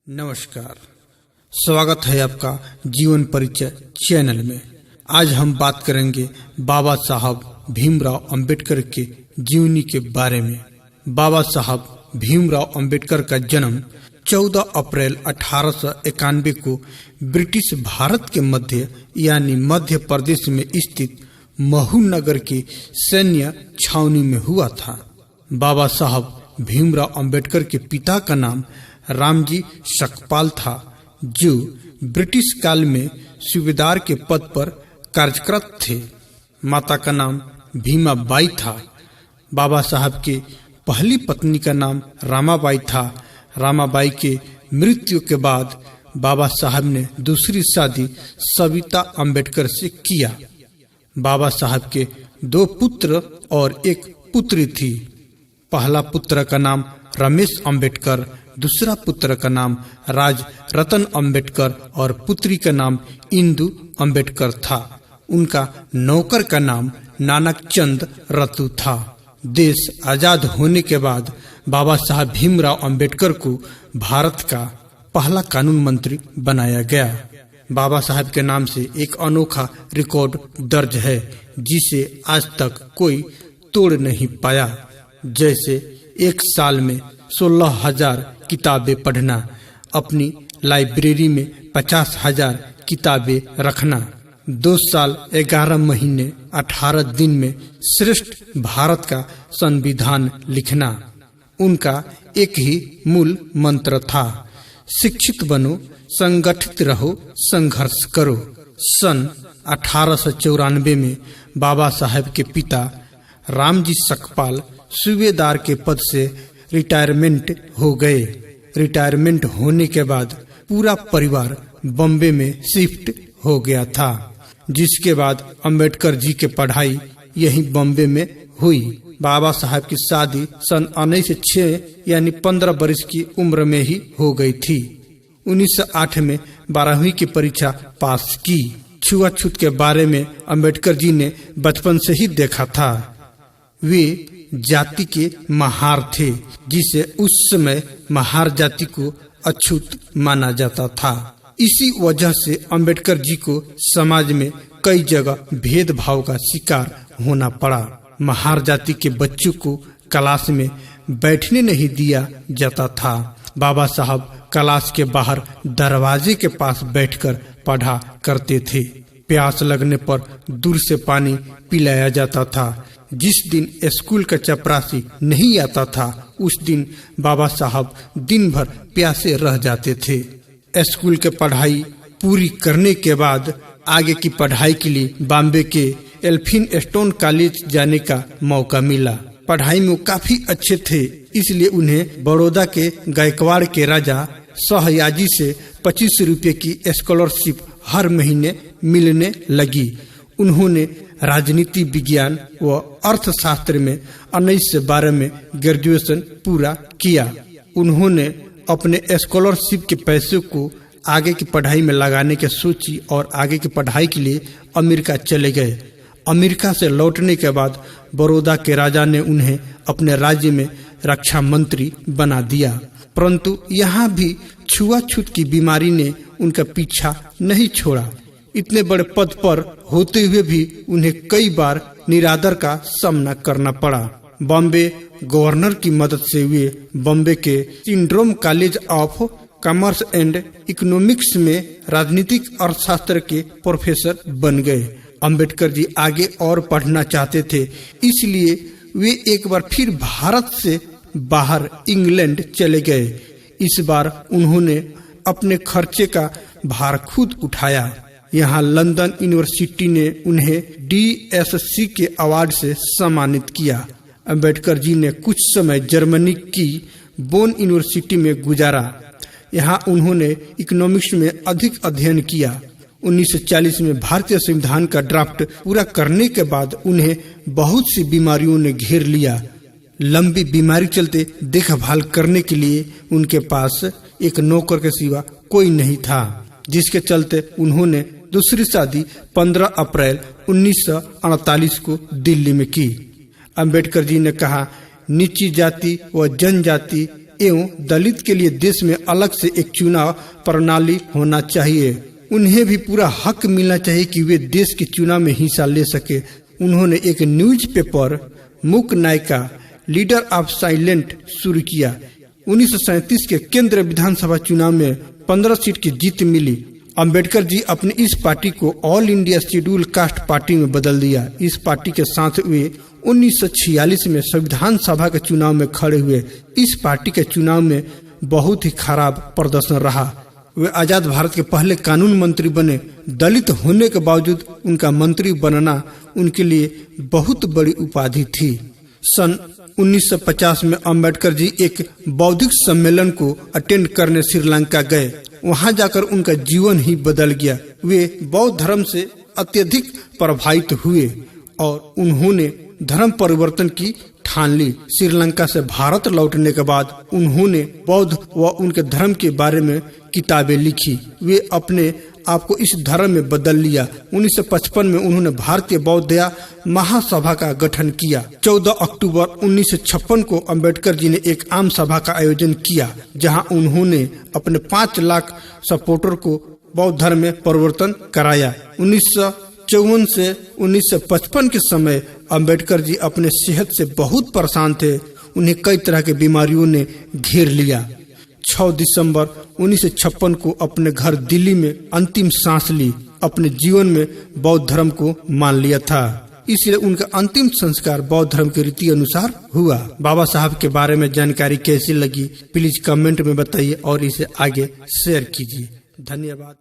नमस्कार, स्वागत है आपका जीवन परिचय चैनल में। आज हम बात करेंगे बाबा साहब भीमराव अंबेडकर के जीवनी के बारे में। बाबा साहब भीमराव अंबेडकर का जन्म 14 अप्रैल 1891 को ब्रिटिश भारत के मध्य यानी मध्य प्रदेश में स्थित महू नगर की सैन्य छावनी में हुआ था। बाबा साहब भीमराव अंबेडकर के पिता का नाम रामजी सकपाल था, जो ब्रिटिश काल में सूबेदार के पद पर कार्यरत थे। माता का नाम भीमा बाई था। बाबा साहब के पहली पत्नी का नाम रामाबाई था। रामाबाई के मृत्यु के बाद बाबा साहब ने दूसरी शादी सविता अंबेडकर से किया। बाबा साहब के 2 पुत्र और 1 पुत्री थी। पहला पुत्र का नाम रमेश अंबेडकर, दूसरा पुत्र का नाम राज रतन अंबेडकर और पुत्री का नाम इंदु अंबेडकर था। उनका नौकर का नाम नानक चंद रतु था। देश आजाद होने के बाद बाबा साहब भीमराव अंबेडकर को भारत का पहला कानून मंत्री बनाया गया। बाबा साहब के नाम से एक अनोखा रिकॉर्ड दर्ज है, जिसे आज तक कोई तोड़ नहीं पाया। जैसे एक साल में 16,000 किताबें पढ़ना, अपनी लाइब्रेरी में 50,000 किताबें रखना, 2 साल 11 महीने 18 दिन में श्रेष्ठ भारत का संविधान लिखना उनका एक ही मूल मंत्र था। शिक्षित बनो, संगठित रहो, संघर्ष करो। सन 1894 में बाबा साहब के पिता रामजी सकपाल सूबेदार के पद से रिटायरमेंट हो गए। रिटायरमेंट होने के बाद पूरा परिवार बॉम्बे में शिफ्ट हो गया था, जिसके बाद अंबेडकर जी की पढ़ाई यहीं बॉम्बे में हुई। बाबा साहब की शादी सन 1906 यानी 15 वर्ष की उम्र में ही हो गई थी। 1908 में 12वीं की परीक्षा पास की। छुआछूत के बारे में अंबेडकर जी ने बचपन से ही देखा था। वे जाति के महार थे, जिसे उस समय महार जाति को अछूत माना जाता था। इसी वजह से अंबेडकर जी को समाज में कई जगह भेदभाव का शिकार होना पड़ा। महार जाति के बच्चों को क्लास में बैठने नहीं दिया जाता था। बाबा साहब क्लास के बाहर दरवाजे के पास बैठकर पढ़ा करते थे। प्यास लगने पर दूर से पानी पिलाया जाता था। जिस दिन स्कूल का चपरासी नहीं आता था, उस दिन बाबा साहब दिन भर प्यासे रह जाते थे। स्कूल के पढ़ाई पूरी करने के बाद आगे की पढ़ाई के लिए बॉम्बे के एल्फिनस्टोन कॉलेज जाने का मौका मिला। पढ़ाई में काफी अच्छे थे, इसलिए उन्हें बड़ौदा के गायकवाड़ के राजा सहयाजी से 25 रुपए की स्कॉलरशिप हर महीने मिलने लगी। उन्होंने राजनीति विज्ञान व अर्थशास्त्र में 19 से 12 में ग्रेजुएशन पूरा किया। उन्होंने अपने स्कॉलरशिप के पैसे को आगे की पढ़ाई में लगाने की सोची और आगे की पढ़ाई के लिए अमेरिका चले गए। अमेरिका से लौटने के बाद बड़ौदा के राजा ने उन्हें अपने राज्य में रक्षा मंत्री बना दिया, परंतु यहाँ भी छुआछूत की बीमारी ने उनका पीछा नहीं छोड़ा। इतने बड़े पद पर होते हुए भी उन्हें कई बार निरादर का सामना करना पड़ा। बॉम्बे गवर्नर की मदद से वे बॉम्बे के syndrome college of commerce and economics में राजनीतिक अर्थशास्त्र के प्रोफेसर बन गए। अंबेडकर जी आगे और पढ़ना चाहते थे, इसलिए वे एक बार फिर भारत से बाहर इंग्लैंड चले गए। इस बार उन्होंने अपने खर्चे का भार खुद उठाया। यहाँ लंदन यूनिवर्सिटी ने उन्हें DSC के अवार्ड से सम्मानित किया। अंबेडकर जी ने कुछ समय जर्मनी की बोन यूनिवर्सिटी में गुजारा। यहाँ उन्होंने इकोनॉमिक्स में अधिक अध्ययन किया। 1940 में भारतीय संविधान का ड्राफ्ट पूरा करने के बाद उन्हें बहुत सी बीमारियों ने घेर लिया। लंबी बीमारी चलते देखभाल करने के लिए उनके पास एक नौकर के सिवा कोई नहीं था, जिसके चलते उन्होंने दूसरी शादी 15 अप्रैल 1948 को दिल्ली में की। अंबेडकर जी ने कहा, नीची जाति व जनजाति एवं दलित के लिए देश में अलग से एक चुनाव प्रणाली होना चाहिए। उन्हें भी पूरा हक मिलना चाहिए कि वे देश के चुनाव में हिस्सा ले सके। उन्होंने एक न्यूज़पेपर मूक नायिका लीडर ऑफ साइलेंट शुरू किया। 1937 के केंद्रीय विधानसभा चुनाव में 15 सीट की जीत मिली। अंबेडकर जी अपने इस पार्टी को all India schedule caste party में बदल दिया। इस पार्टी के साथ वे 1946 में संविधान सभा के चुनाव में खड़े हुए। इस पार्टी के चुनाव में बहुत ही खराब प्रदर्शन रहा। वे आजाद भारत के पहले कानून मंत्री बने। दलित होने के बावजूद उनका मंत्री बनना उनके लिए बहुत बड़ी उपाधि थी। सन 1950 में अंबेडकर जी एक बौद्धिक सम्मेलन को अटेंड करने श्रीलंका गए। वहां जाकर उनका जीवन ही बदल गया। वे बौद्ध धर्म से अत्यधिक प्रभावित हुए और उन्होंने धर्म परिवर्तन की ठान ली। श्रीलंका से भारत लौटने के बाद उन्होंने बौद्ध व उनके धर्म के बारे में किताबें लिखी। वे अपने आपको इस धर्म में बदल लिया। 1955 में उन्होंने भारतीय बौद्ध दया महासभा का गठन किया। 14 अक्टूबर 1956 को अंबेडकर जी ने एक आम सभा का आयोजन किया, जहां उन्होंने अपने 5 लाख सपोर्टर को बौद्ध धर्म में परिवर्तन कराया। 1954 से 1955 के समय अंबेडकर जी अपने सेहत से बहुत परेशान थे। उन्हें कई तरह की बीमारियों ने घेर लिया। 6 दिसंबर 1956 को अपने घर दिल्ली में अंतिम सांस ली। अपने जीवन में बौद्ध धर्म को मान लिया था, इसलिए उनका अंतिम संस्कार बौद्ध धर्म के रीति अनुसार हुआ। बाबा साहब के बारे में जानकारी कैसी लगी प्लीज कमेंट में बताइए और इसे आगे शेयर कीजिए। धन्यवाद।